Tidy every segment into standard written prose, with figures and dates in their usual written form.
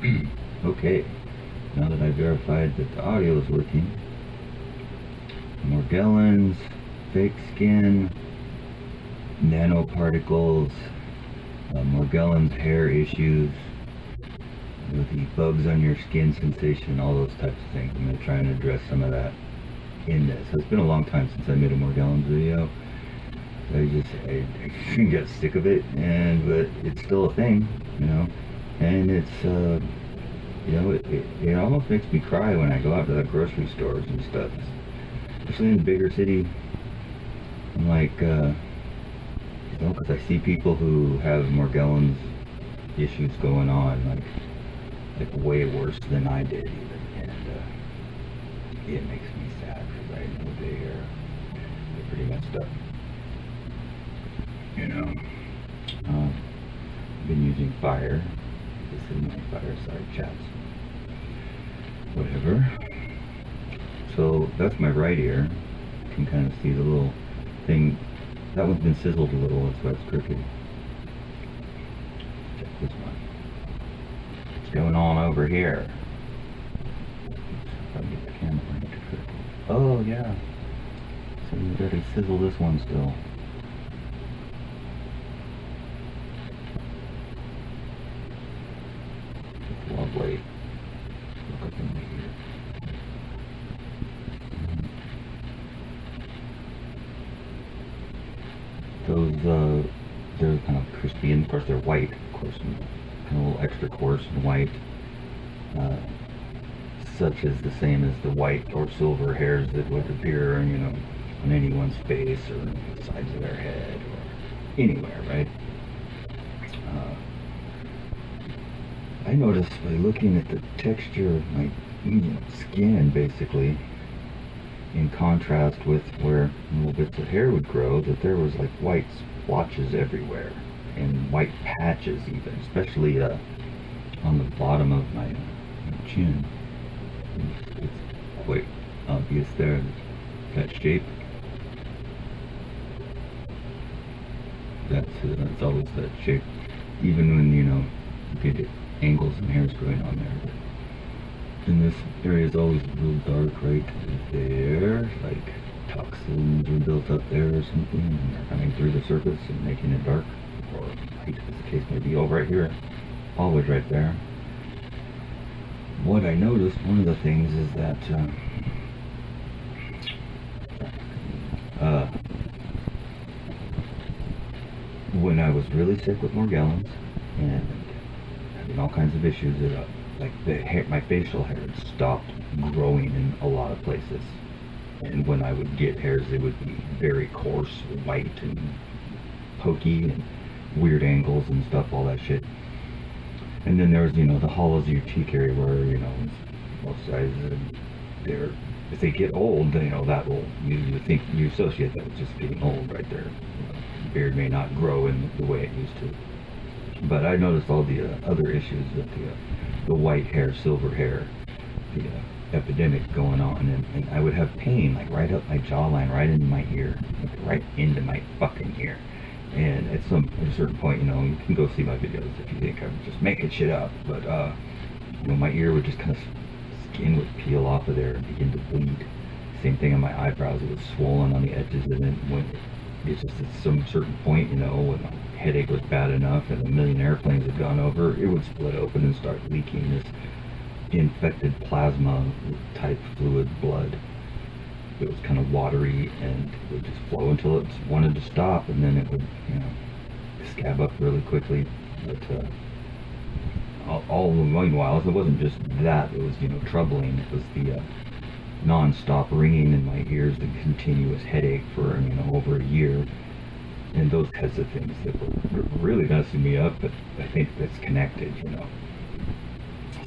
Okay, now that I verified that the audio is working, Morgellons, fake skin, nanoparticles, Morgellons hair issues, with the bugs on your skin sensation, all those types of things. I'm going to try and address some of that in this. So it's been a long time since I made a Morgellons video. I got sick of it, but it's still a thing, and it's, it almost makes me cry when I go out to the grocery stores and stuff, especially in the bigger city. I'm like, because I see people who have Morgellons issues going on, like way worse than I did even, and it makes me sad because I know they're pretty messed up. I've been using fire. This is my Fireside Chatz. Whatever. So that's my right ear. You can kind of see the little thing. That one's been sizzled a little, that's why it's crooked. Check this one. What's going on over here? If I get the camera right to critical. Oh yeah. So you gotta sizzle this one still. Lovely. Look up in here. Those, they're kind of crispy, and of course they're white, of course, and kind of a little extra coarse and white. Such as the same as the white or silver hairs that would appear, on anyone's face or on the sides of their head or anywhere, right? I noticed by looking at the texture of my skin, basically, in contrast with where little bits of hair would grow, that there was like white splotches everywhere, and white patches even, especially on the bottom of my chin. It's quite obvious there, that shape. That's always that shape, even when you get angles and hairs growing on there. And this area is always real dark right there, like toxins are built up there or something, and they're coming through the surface and making it dark, or light, as the case may be. Oh, right here, always right there. What I noticed, one of the things is that when I was really sick with Morgellons and having all kinds of issues, my facial hair had stopped growing in a lot of places, and when I would get hairs, they would be very coarse, white, and pokey, and weird angles and stuff, all that shit. And then there's the hollows of your cheek area where both sides, if they get old, that will, you associate that with just getting old right there. The beard may not grow in the way it used to. But I noticed all the other issues with the white hair, silver hair, the epidemic going on, and I would have pain like right up my jawline, right into my ear, right into my fucking ear. And at a certain point, you can go see my videos if you think I'm just making shit up. But my ear would just kind of, skin would peel off of there and begin to bleed. Same thing on my eyebrows; it was swollen on the edges, and then when it's just at some certain point, when the headache was bad enough and a million airplanes had gone over, it would split open and start leaking this infected plasma type fluid blood. It was kind of watery and it would just flow until it wanted to stop, and then it would scab up really quickly. But all the meanwhile, it wasn't just that, it was troubling. It was the non-stop ringing in my ears, the continuous headache for over a year, and those kinds of things that were really messing me up. But I think that's connected.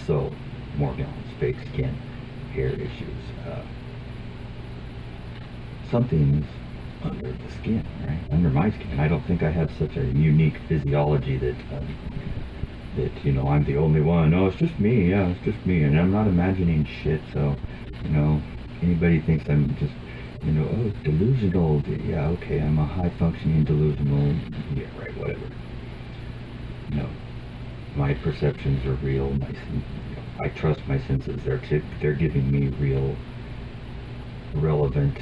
So Morgellons, fake skin, hair issues, something's under the skin, right? Under my skin. I don't think I have such a unique physiology that I'm the only one. No, it's just me. Yeah, it's just me, and I'm not imagining shit. So, anybody thinks I'm just, delusional. Yeah, okay, I'm a high-functioning delusional. Yeah, right, whatever. No, my perceptions are real. I trust my senses. They're giving me real, relevant,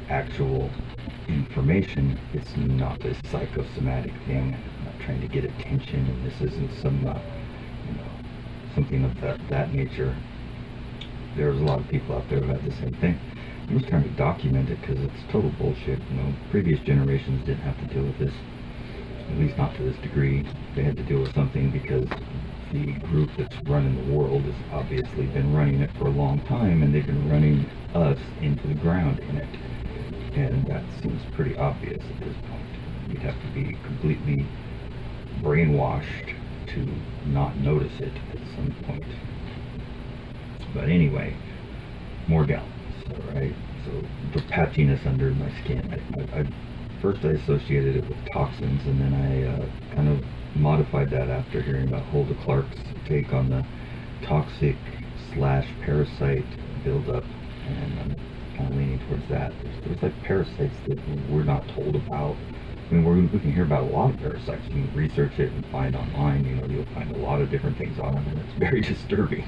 actual information. It's not this psychosomatic thing. I'm not trying to get attention, and this isn't some, something of that nature. There's a lot of people out there who have the same thing. I'm just trying to document it because it's total bullshit. Previous generations didn't have to deal with this, at least not to this degree. They had to deal with something because the group that's running the world has obviously been running it for a long time, and they've been running us into the ground in it. And that seems pretty obvious at this point. You'd have to be completely brainwashed to not notice it at some point. But anyway, Morgellons, right? So the patchiness under my skin. First I associated it with toxins, and then I kind of modified that after hearing about Hulda Clark's take on the toxic / parasite buildup, and I'm kind of leaning towards that. There's like parasites that we're not told about. I mean, we can hear about a lot of parasites. You can research it and find online. You'll find a lot of different things on them, and it's very disturbing.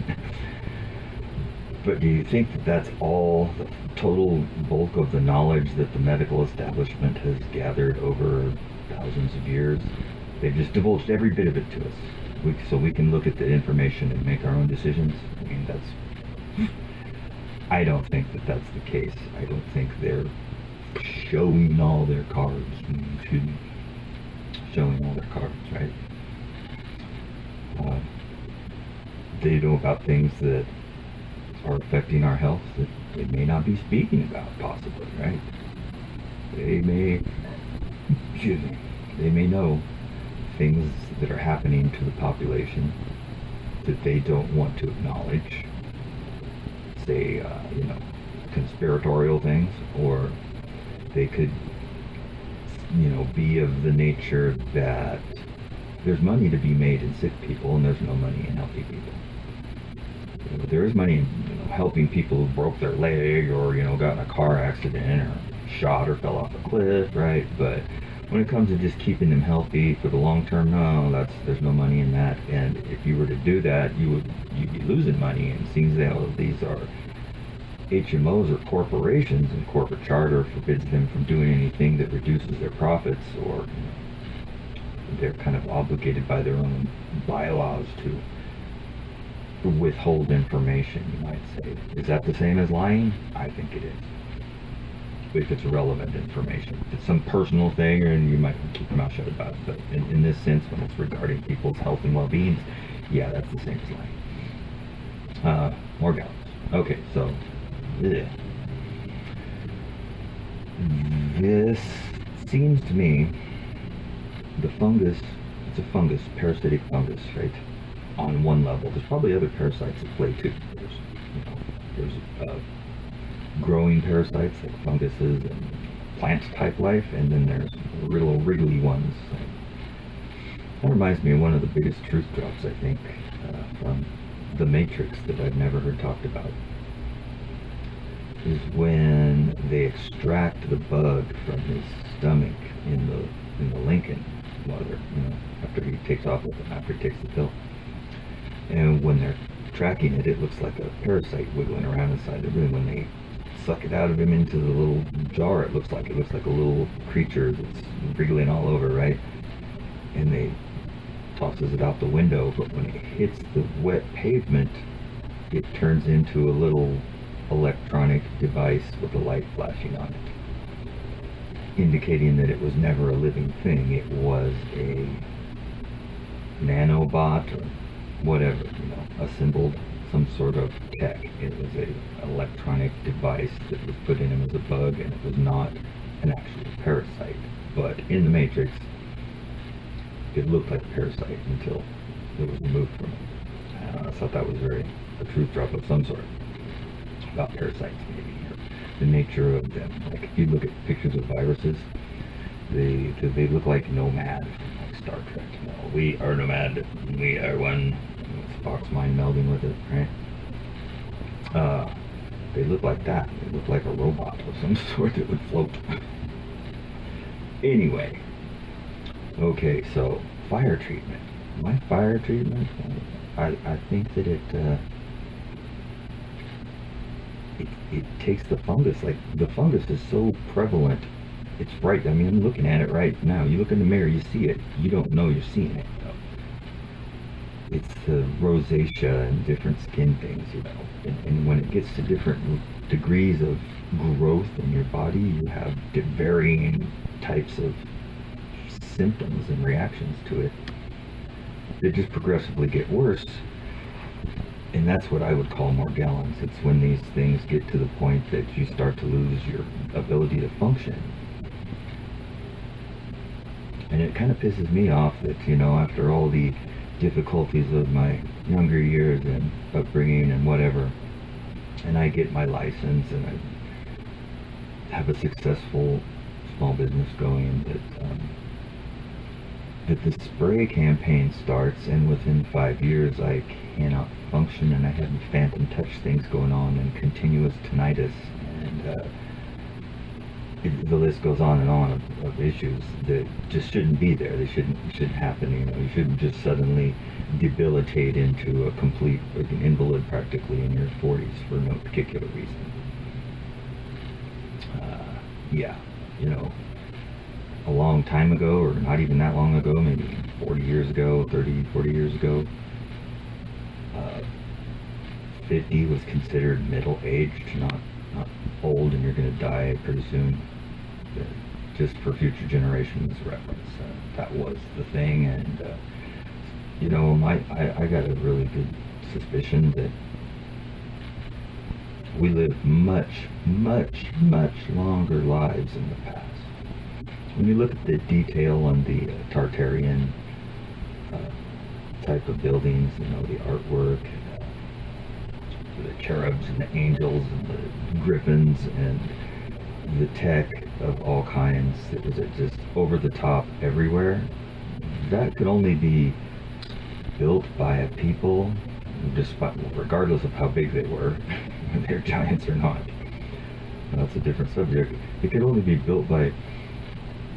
But do you think that that's all the total bulk of the knowledge that the medical establishment has gathered over thousands of years? They've just divulged every bit of it to us, so we can look at the information and make our own decisions. I mean, I don't think that that's the case. I don't think they're showing all their cards. Showing all their cards, right? They know about things that are affecting our health that they may not be speaking about, possibly, right? They may know things that are happening to the population that they don't want to acknowledge. Say, conspiratorial things, or they could, be of the nature that there's money to be made in sick people and there's no money in healthy people. There is money in helping people who broke their leg or got in a car accident or shot or fell off a cliff, right? But when it comes to just keeping them healthy for the long term, no, there's no money in that. And if you were to do that, you'd be losing money. And it seems that these are HMOs or corporations, and corporate charter forbids them from doing anything that reduces their profits, or they're kind of obligated by their own bylaws to withhold information, you might say. Is that the same as lying? I think it is. If it's relevant information. If it's some personal thing, and you might keep your mouth shut about it. But in this sense, when it's regarding people's health and well-being, yeah, that's the same as lying. Morgellons. Okay, so this seems to me, the fungus, it's a fungus, parasitic fungus, right? On one level. There's probably other parasites at play too. There's growing parasites like funguses and plant type life, and then there's little wriggly ones. That reminds me of one of the biggest truth drops, I think, from The Matrix that I've never heard talked about, is when they extract the bug from his stomach in the Lincoln mother, after he takes off with it, after he takes the pill. And when they're tracking it, it looks like a parasite wiggling around inside the room. When they suck it out of him into the little jar, it looks like a little creature that's wriggling all over, right? And they tosses it out the window, but when it hits the wet pavement, it turns into a little electronic device with a light flashing on it, indicating that it was never a living thing. It was a nanobot or whatever, assembled some sort of tech. It was an electronic device that was put in him as a bug, and it was not an actual parasite. But in the Matrix, it looked like a parasite until it was removed from it. I thought that was a truth drop of some sort about parasites, maybe, or the nature of them. Like, if you look at pictures of viruses, they look like Nomad from like Star Trek. We are Nomad. We are one. Spock's mind melding with it, right? They look like that. They look like a robot of some sort that would float. Anyway, okay, so fire treatment. My fire treatment, I think that it takes the fungus. Like, the fungus is so prevalent. It's right. I mean, I'm looking at it right now. You look in the mirror, you see it. You don't know you're seeing it. It's the rosacea and different skin things, you know. And when it gets to different degrees of growth in your body, you have varying types of symptoms and reactions to it. They just progressively get worse. And that's what I would call Morgellons. It's when these things get to the point that you start to lose your ability to function. And it kind of pisses me off that, you know, after all the difficulties of my younger years and upbringing and whatever, and I get my license and I have a successful small business going, that the spray campaign starts, and within 5 years I cannot function, and I have phantom touch things going on and continuous tinnitus, and the list goes on and on of issues that just shouldn't be there. They shouldn't happen. You know, you shouldn't just suddenly debilitate into a complete, like an invalid practically in your 40s for no particular reason. Yeah, you know, a long time ago, or not even that long ago, maybe 40 years ago, 30, 40 years ago, 50 was considered middle-aged, not old, and you're going to die pretty soon. Just for future generations reference, that was the thing. And you know, I got a really good suspicion that we live much longer lives in the past. When you look at the detail on the Tartarian type of buildings, you know, the artwork, the cherubs and the angels and the griffins and the tech of all kinds that was just over the top everywhere, that could only be built by a people, regardless of how big they were, they're giants or not. That's a different subject. It could only be built by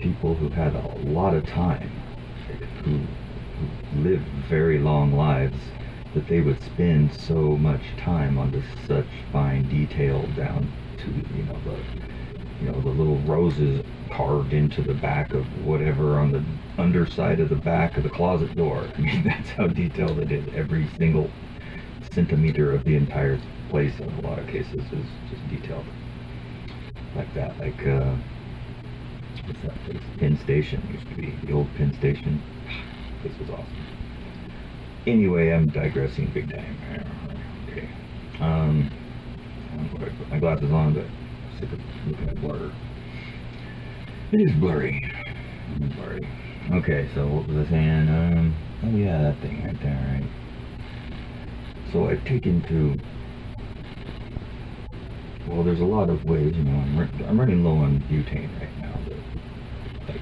people who had a lot of time, who lived very long lives, that they would spend so much time on such fine detail, down to, you know, the little roses carved into the back of whatever on the underside of the back of the closet door. I mean, that's how detailed it is. Every single centimeter of the entire place in a lot of cases is just detailed like that. Like, what's that place? Penn Station used to be. The old Penn Station. This was awesome. Anyway, I'm digressing big time. Okay. I'm going to put my glasses on, but I'm sick of looking at blur. It is blurry. Blurry. Okay, so what was I saying? Oh yeah, that thing right there, right? So I've taken to, well, there's a lot of ways, you know, I'm running low on butane right now, but, like,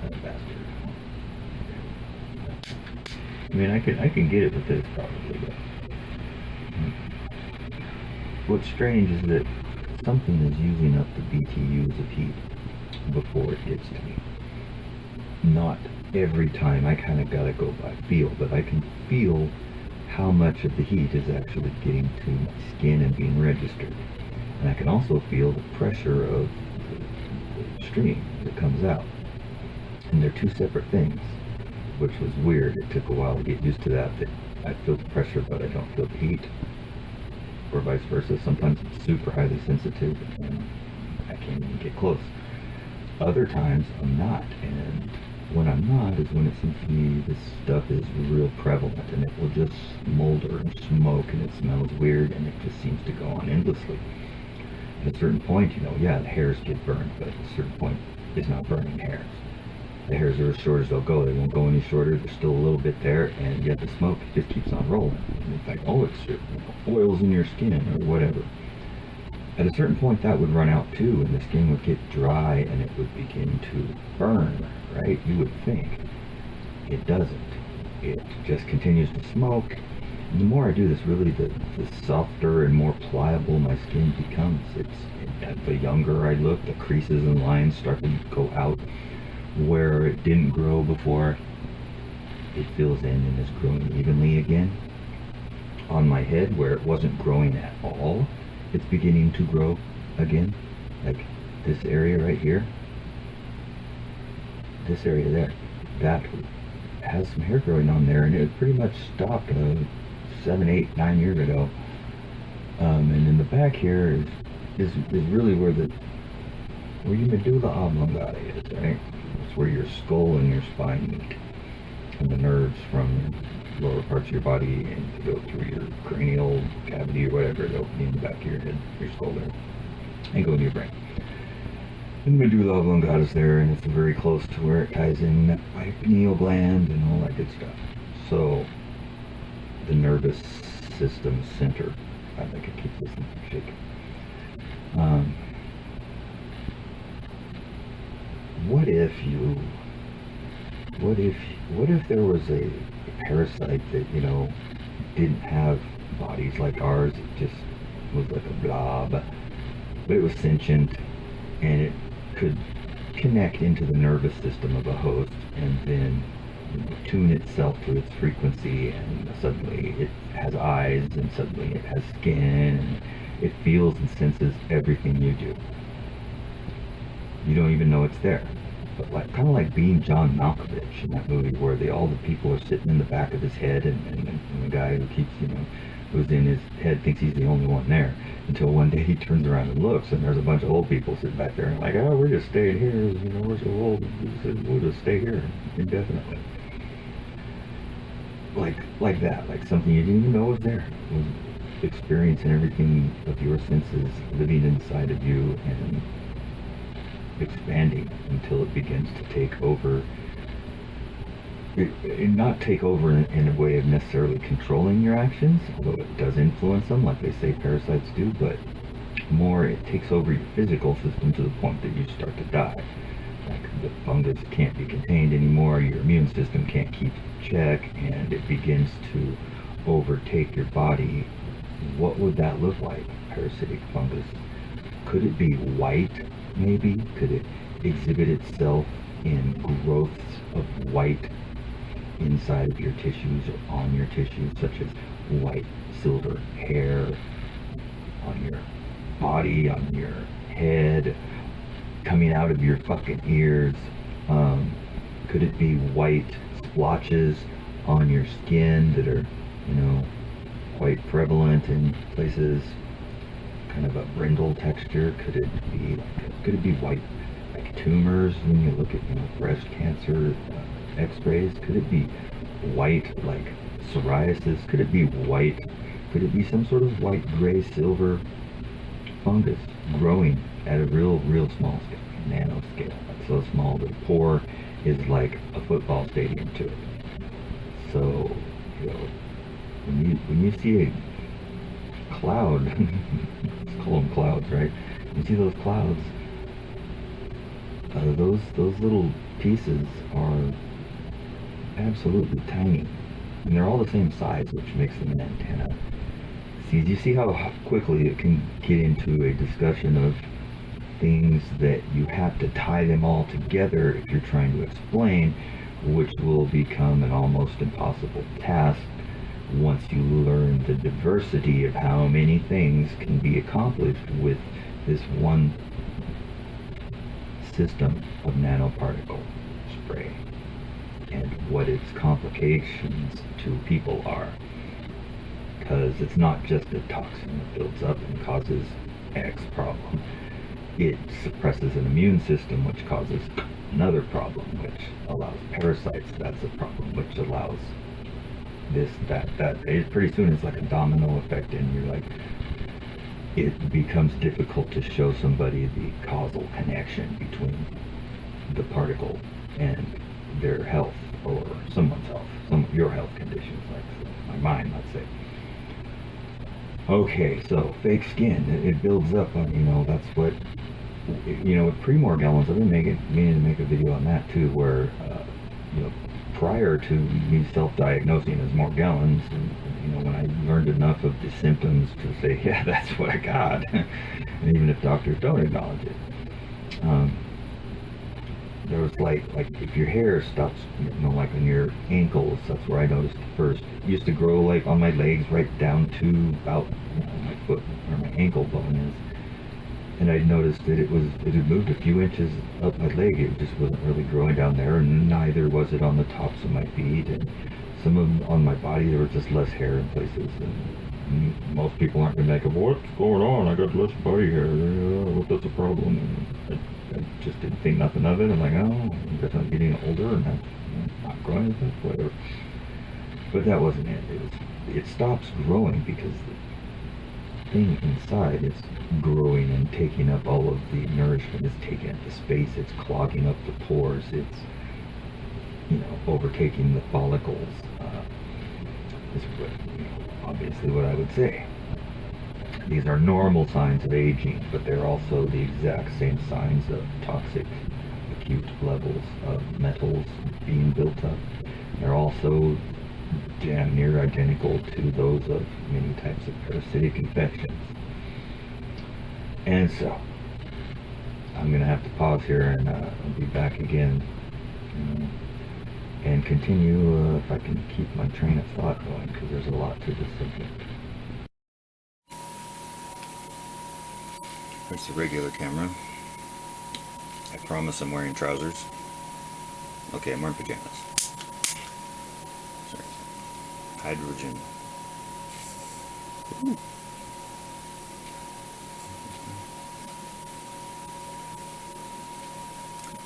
that bastard. I mean, I can get it with this probably, but what's strange is that something is using up the BTUs of heat before it gets to me. Not every time. I kind of gotta go by feel, but I can feel how much of the heat is actually getting to my skin and being registered. And I can also feel the pressure of the stream that comes out. And they're two separate things, which was weird. It took a while to get used to that I feel the pressure, but I don't feel the heat. Or vice versa. Sometimes I'm super highly sensitive and I can't even get close. Other times I'm not, and when I'm not is when it seems to me this stuff is real prevalent, and it will just smolder and smoke, and it smells weird, and it just seems to go on endlessly. At a certain point, you know, yeah, the hairs get burned, but at a certain point it's not burning hairs. The hairs are as short as they'll go. They won't go any shorter. There's still a little bit there, and yet the smoke just keeps on rolling. And it's like, oh, it's oils in your skin or whatever. At a certain point, that would run out too, and the skin would get dry, and it would begin to burn, right? You would think. It doesn't. It just continues to smoke. And the more I do this, really, the softer and more pliable my skin becomes. The younger I look, the creases and lines start to go out. where it didn't grow before, it fills in and is growing evenly again. On my head, where it wasn't growing at all, it's beginning to grow again. Like this area right here, this area there, that has some hair growing on there, and it pretty much stopped 7, 8, 9 years ago. And in the back here is really where your medulla oblongata is, right? It's where your skull and your spine meet, and the nerves from your lower parts of your body and go through your cranial cavity or whatever, the opening in the back of your head, your skull there, and go into your brain. And the medulla oblongata is there, and it's very close to where it ties in my pineal gland and all that good stuff. So the nervous system center. I think it keeps this thing from shaking. What if there was a parasite that, didn't have bodies like ours? It just was like a blob, but it was sentient, and it could connect into the nervous system of a host and then tune itself to its frequency, and suddenly it has eyes, and suddenly it has skin, and it feels and senses everything you do. You don't even know it's there. But kind of like being John Malkovich in that movie, where all the people are sitting in the back of his head, and the guy who keeps, who's in his head thinks he's the only one there, until one day he turns around and looks, and there's a bunch of old people sitting back there, and like, oh, we're just staying here, we're so old, we'll just stay here indefinitely. Like that, like something you didn't even know was there, was experiencing everything of your senses living inside of you and expanding until it begins to take over. Not take over in a way of necessarily controlling your actions, although it does influence them, like they say parasites do, but more it takes over your physical system to the point that you start to die. Like the fungus can't be contained anymore, your immune system can't keep check, and it begins to overtake your body. What would that look like, parasitic fungus? Could it be white, maybe? Could it exhibit itself in growths of white inside of your tissues or on your tissues, such as white silver hair on your body, on your head, coming out of your fucking ears? Could it be white splotches on your skin that are, quite prevalent in places, kind of a brindle texture? Could it be white, like tumors when you look at, breast cancer x-rays? Could it be white, like psoriasis? Could it be white? Could it be some sort of white, gray, silver fungus growing at a real small scale, nano scale, like so small that a pore is like a football stadium to it. So, when you see a cloud, let's call them clouds, right? You see those clouds, those little pieces are absolutely tiny, and they're all the same size, which makes them an antenna. Do you see how quickly it can get into a discussion of things that you have to tie them all together if you're trying to explain, which will become an almost impossible task once you learn the diversity of how many things can be accomplished with this one system of nanoparticle spray, and what its complications to people are. Because it's not just a toxin that builds up and causes X problem. It suppresses an immune system, which causes another problem, which allows parasites. That's a problem, which allows this, that. Pretty soon it's like a domino effect, and you're like, it becomes difficult to show somebody the causal connection between the particle and their health, or someone's health, your health conditions, like mine, let's say. Okay, so fake skin, it builds up on, that's what, with pre-Morgellons, I've been meaning to make a video on that too, where, prior to me self-diagnosing as Morgellons, and, when I learned enough of the symptoms to say, yeah, that's what I got, and even if doctors don't acknowledge it, there was like if your hair stops, like on your ankles, that's where I noticed it first. It used to grow like on my legs right down to about my foot or my ankle bone is. And I noticed that it had moved a few inches up my leg. It just wasn't really growing down there, and neither was it on the tops of my feet. And some of them on my body, there was just less hair in places. And most people aren't going to think, what's going on? I got less body hair. What that's a problem? And I just didn't think nothing of it. I'm like, oh, I guess I'm getting older and I'm not growing as much, whatever. But that wasn't it. It stops growing because thing inside is growing and taking up all of the nourishment. It's taking up the space. It's clogging up the pores. It's overtaking the follicles. Is what, obviously what I would say. These are normal signs of aging, but they're also the exact same signs of toxic acute levels of metals being built up. They're also damn near identical to those of many types of parasitic infections. And so, I'm going to have to pause here and I'll be back again and continue if I can keep my train of thought going, because there's a lot to this subject. Here's the regular camera. I promise I'm wearing trousers. Okay, I'm wearing pajamas. Sorry. Hydrogen. Ooh.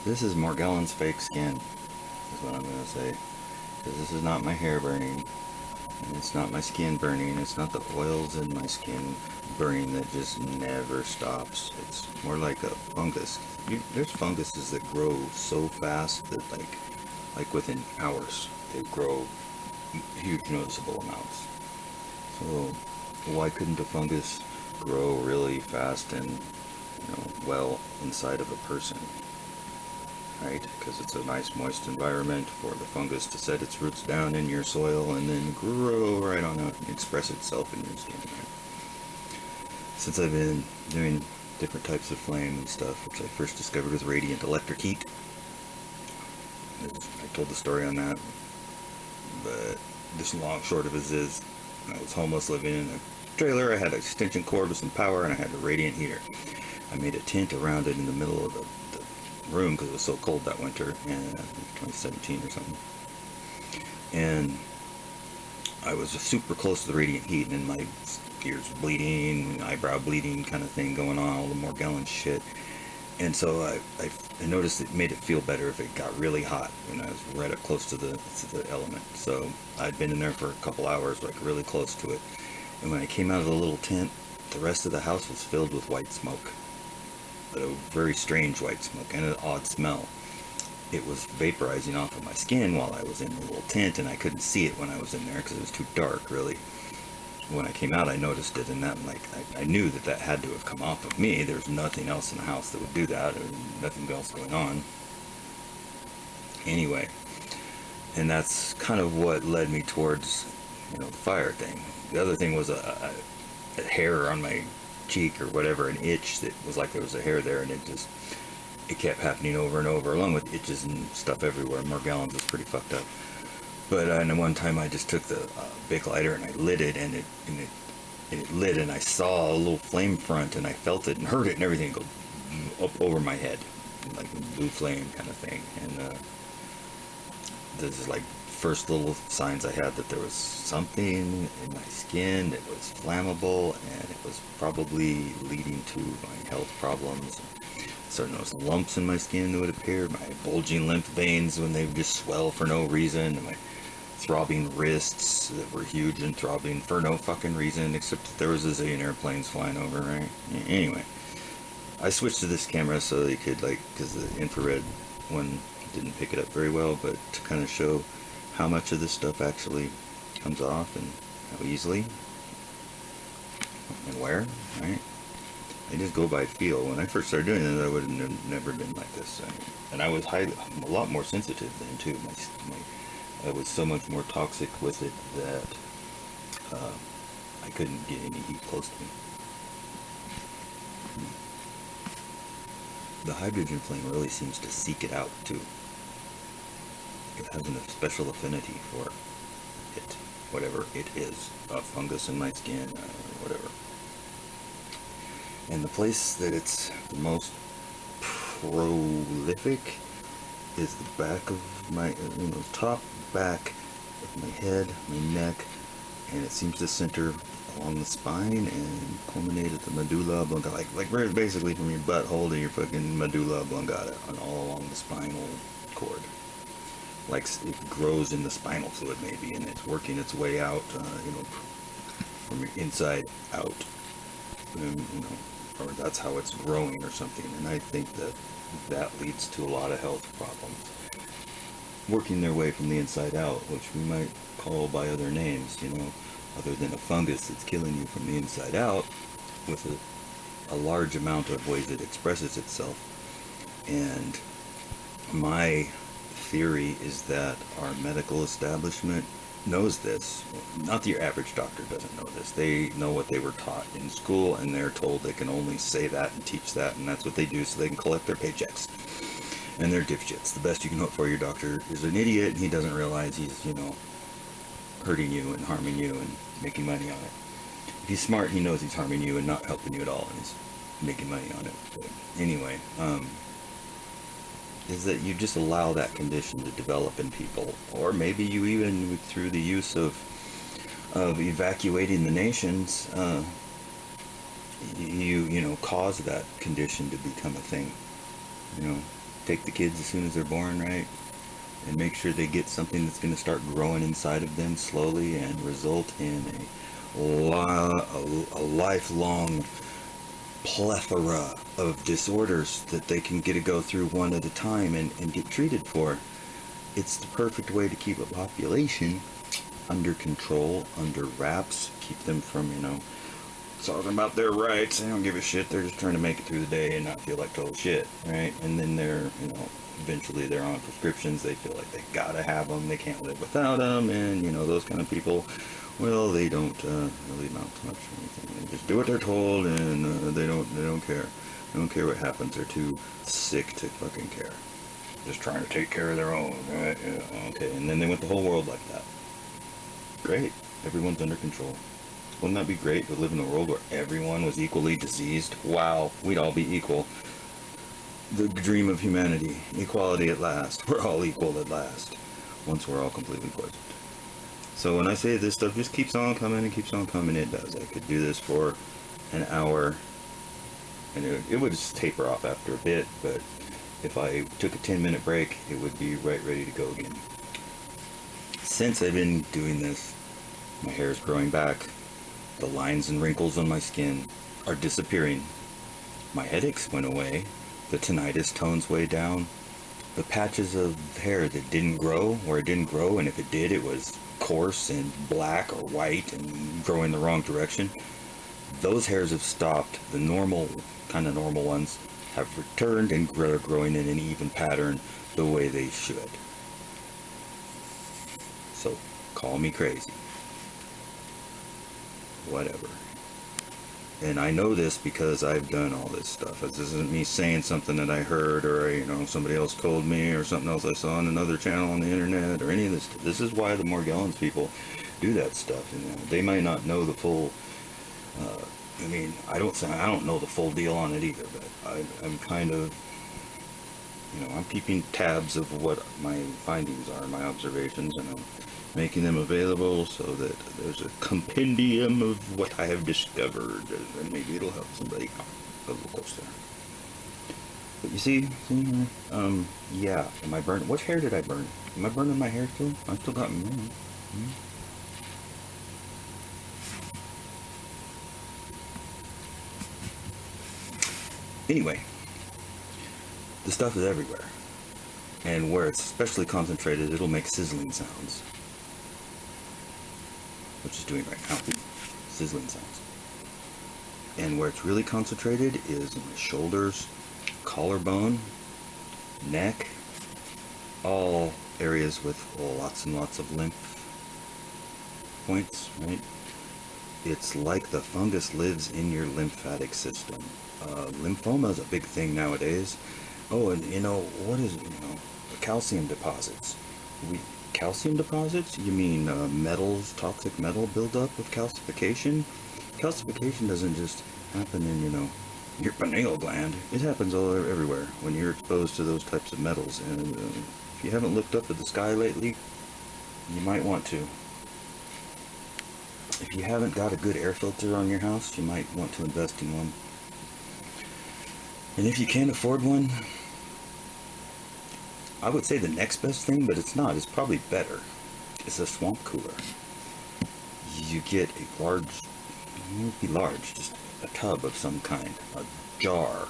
This is Morgellons fake skin, is what I'm going to say. Because this is not my hair burning. And it's not my skin burning. It's not the oils in my skin burning that just never stops. It's more like a fungus. There's funguses that grow so fast that like within hours they grow huge noticeable amounts. So why couldn't a fungus grow really fast and well inside of a person? Right? Because it's a nice moist environment for the fungus to set its roots down in your soil and then grow right on out and express itself in your skin. Right? Since I've been doing different types of flame and stuff, which I first discovered with radiant electric heat. I told the story on that, but just long short of it is, I was homeless living in a trailer. I had an extension cord with some power and I had a radiant heater. I made a tent around it in the middle of the room because it was so cold that winter in 2017 or something, and I was just super close to the radiant heat, and my ears bleeding, eyebrow bleeding kind of thing going on, all the Morgellons shit. And so I noticed it made it feel better if it got really hot when I was right up close to the element. So I'd been in there for a couple hours, like really close to it, and when I came out of the little tent, the rest of the house was filled with white smoke. A very strange white smoke and an odd smell. It was vaporizing off of my skin while I was in the little tent, and I couldn't see it when I was in there because it was too dark, really. When I came out, I noticed it, and that, I knew that had to have come off of me. There's nothing else in the house that would do that, or nothing else going on. Anyway, and that's kind of what led me towards, the fire thing. The other thing was a hair on my cheek or whatever, an itch that was like there was a hair there, and it kept happening over and over, along with itches and stuff everywhere. Morgellons was pretty fucked up. But and one time I just took the big lighter and I lit it, and it lit, and I saw a little flame front, and I felt it and heard it and everything go up over my head, like a blue flame kind of thing. And this is like first little signs I had that there was something in my skin that was flammable, and it was probably leading to my health problems. Starting to notice lumps in my skin that would appear, my bulging lymph veins when they would just swell for no reason, and my throbbing wrists that were huge and throbbing for no fucking reason, except that there was a zillion airplanes flying over, right? Anyway, I switched to this camera so you could, because the infrared one didn't pick it up very well, but to kind of show how much of this stuff actually comes off and how easily and where, right? I just go by feel. When I first started doing it, I would have never been like this. And I was a lot more sensitive then too. I was so much more toxic with it that I couldn't get any heat close to me. the hydrogen flame really seems to seek it out too. It has a special affinity for it, whatever it is, a fungus in my skin, whatever. And the place that it's the most prolific is the back of my, top back of my head, my neck, and it seems to center along the spine and culminate at the medulla oblongata, like basically from your butthole to your fucking medulla oblongata, and all along the spinal cord. Like it grows in the spinal fluid maybe, and it's working its way out, from your inside out, and, or that's how it's growing or something. And I think that leads to a lot of health problems. Working their way from the inside out, which we might call by other names, other than a fungus that's killing you from the inside out, with a large amount of ways it expresses itself. And my theory is that our medical establishment knows this. Not your average doctor doesn't know this. They know what they were taught in school, and they're told they can only say that and teach that, and that's what they do so they can collect their paychecks. And they're dipshits. The best you can hope for, your doctor is an idiot, and he doesn't realize he's, hurting you and harming you and making money on it. If he's smart, he knows he's harming you and not helping you at all, and he's making money on it. But anyway, is that you just allow that condition to develop in people, or maybe you even, through the use of evacuating the nations, you cause that condition to become a thing. Take the kids as soon as they're born, right? And make sure they get something that's going to start growing inside of them slowly and result in a lifelong plethora of disorders that they can get to go through one at a time and get treated for. It's the perfect way to keep a population under control, under wraps, keep them from, talking about their rights. They don't give a shit. They're just trying to make it through the day and not feel like total shit, right? And then they're, eventually they're on prescriptions. They feel like they gotta have them. They can't live without them. And, those kind of people, well, they don't really amount to much or anything. They just do what they're told, and they don't care. They don't care what happens. They're too sick to fucking care. Just trying to take care of their own, right? Yeah, okay. And then they want the whole world like that. Great. Everyone's under control. Wouldn't that be great to live in a world where everyone was equally diseased? Wow, we'd all be equal. The dream of humanity. Equality at last. We're all equal at last. Once we're all completely poisoned. So when I say this stuff just keeps on coming and keeps on coming, it does. I could do this for an hour, and it would just taper off after a bit, but if I took a 10-minute break, it would be right ready to go again. Since I've been doing this, my hair is growing back. The lines and wrinkles on my skin are disappearing. My headaches went away. The tinnitus tone's way down. The patches of hair that didn't grow, or it didn't grow, and if it did, it was coarse and black or white and growing the wrong direction. Those hairs have stopped. The normal ones have returned and are growing in an even pattern the way they should. So, call me crazy. Whatever. And I know this because I've done all this stuff. This isn't me saying something that I heard, or somebody else told me, or something else I saw on another channel on the internet, or any of this. This is why the Morgellons people do that stuff. They might not know the full. I don't know the full deal on it either, but I'm kind of, I'm keeping tabs of what my findings are, my observations, and I'm making them available so that there's a compendium of what I have discovered, and maybe it'll help somebody a little closer. But you see, yeah, am I burning? What hair did I burn? Am I burning my hair still? I still got Anyway, the stuff is everywhere, and where it's especially concentrated, it'll make sizzling sounds, which it's doing right now, sizzling sounds. And where it's really concentrated is in my shoulders, collarbone, neck, all areas with lots and lots of lymph points, right? It's like the fungus lives in your lymphatic system Lymphoma is a big thing nowadays. Oh, and what is, calcium deposits. We Calcium deposits? You mean metals, toxic metal buildup of calcification? Calcification doesn't just happen in, your pineal gland. It happens all everywhere when you're exposed to those types of metals. And if you haven't looked up at the sky lately, you might want to. If you haven't got a good air filter on your house, you might want to invest in one. And if you can't afford one, I would say the next best thing, but it's not. It's probably better. It's a swamp cooler. You get a large, it won't be large, just a tub of some kind, a jar,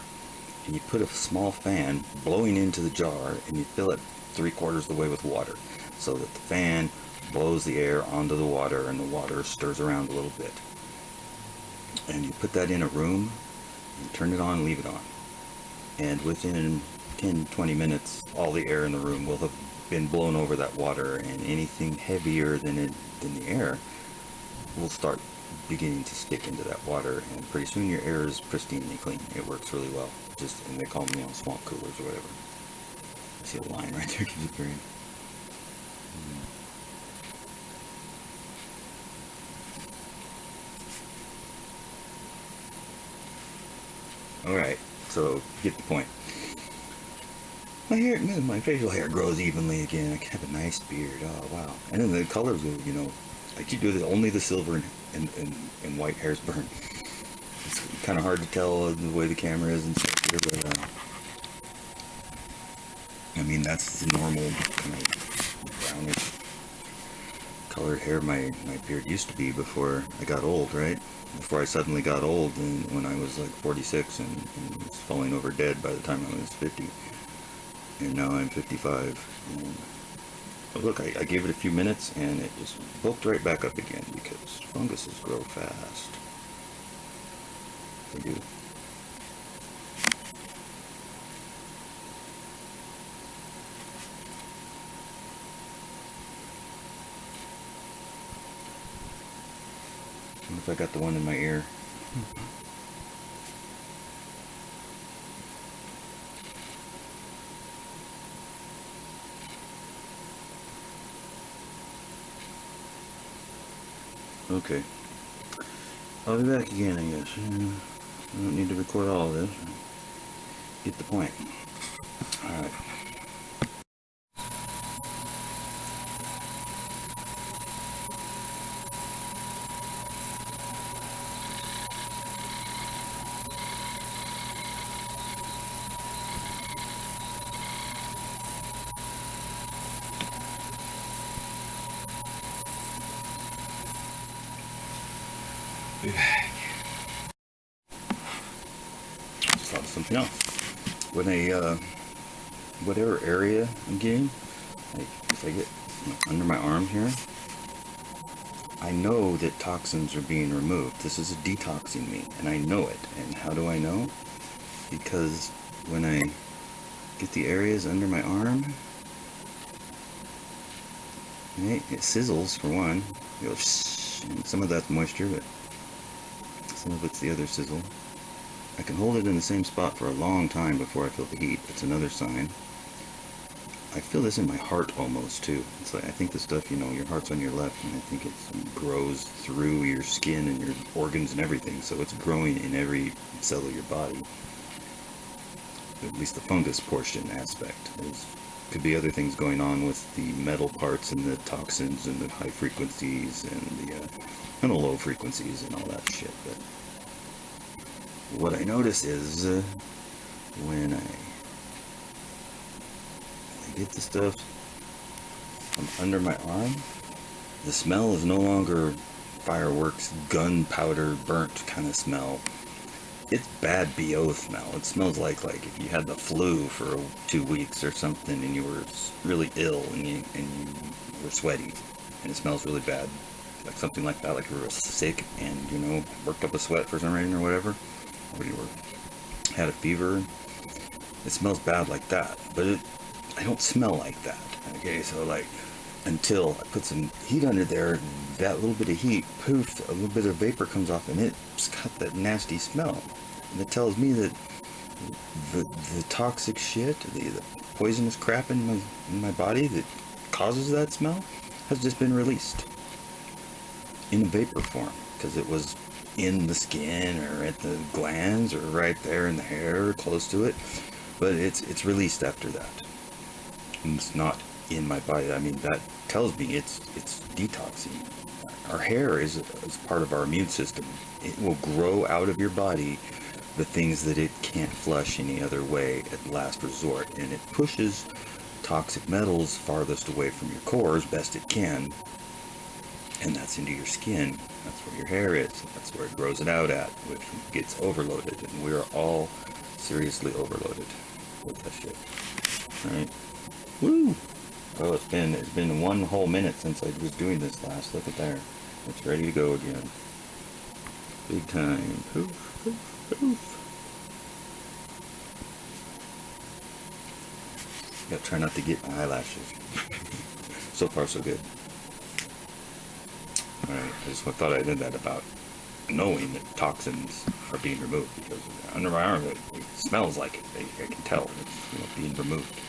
and you put a small fan blowing into the jar, and you fill it 3/4 the way with water, so that the fan blows the air onto the water, and the water stirs around a little bit. And you put that in a room, and turn it on, and leave it on. And within 10-20 minutes, all the air in the room will have been blown over that water, and anything heavier than the air will start beginning to stick into that water, and pretty soon your air is pristinely clean. It works really well. And they call them, swamp coolers or whatever. I see a line right there. Can you breathe? Alright, so get the point. My facial hair grows evenly again. I have a nice beard. Oh, wow. And then the colors, like you do only the silver and white hairs burn. It's kind of hard to tell the way the camera is and stuff here, but, that's the normal kind of brownish colored hair my beard used to be before I got old, right? Before I suddenly got old, and when I was like 46 and was falling over dead by the time I was 50. And now I'm 55. And look, I gave it a few minutes and it just bulked right back up again, because funguses grow fast. They do. What if I got the one in my ear? Okay. I'll be back again, I guess. I don't need to record all of this. Get the point. Alright. Be back. Just thought of something else. When whatever area I'm getting, like if I get under my arm here, I know that toxins are being removed. This is a detoxing me, and I know it. And how do I know? Because when I get the areas under my arm, right, it sizzles for one. It goes, and some of that's moisture, but some of it's the other sizzle. I can hold it in the same spot for a long time before I feel the heat. It's another sign. I feel this in my heart almost too. It's like, I think the stuff, your heart's on your left, and I think it grows through your skin and your organs and everything. So it's growing in every cell of your body. At least the fungus portion aspect. There's could be other things going on with the metal parts and the toxins and the high frequencies and the low frequencies and all that shit. But what I notice is when I get the stuff from under my arm, the smell is no longer fireworks, gunpowder, burnt kind of smell. It's bad BO smell. It smells like if you had the flu for 2 weeks or something and you were really ill and you were sweaty and it smells really bad. Like something like that, like you were sick and, worked up a sweat for some reason or whatever. Or you had a fever. It smells bad like that. But I don't smell like that. Okay, so until I put some heat under there, that little bit of heat, poof, a little bit of vapor comes off and it's got that nasty smell. that tells me that the toxic shit, the poisonous crap in my body that causes that smell has just been released in a vapor form, because it was in the skin or at the glands or right there in the hair or close to it, but it's released after that. And it's not in my body. I mean, that tells me it's detoxing. Our hair is part of our immune system. It will grow out of your body the things that it can't flush any other way at last resort, and it pushes toxic metals farthest away from your core as best it can, and that's into your skin. That's where your hair is. That's where it grows it out at, which gets overloaded, and we're all seriously overloaded with that shit. Right? Woo! Oh, it's been 1 whole minute since I was doing this last. Look at there. It's ready to go again. Big time. Poof, poof, poof. Gotta try not to get my eyelashes. So far, so good. Alright, I just thought I did that about knowing that toxins are being removed, because under my arm it smells like it. I can tell it's being removed.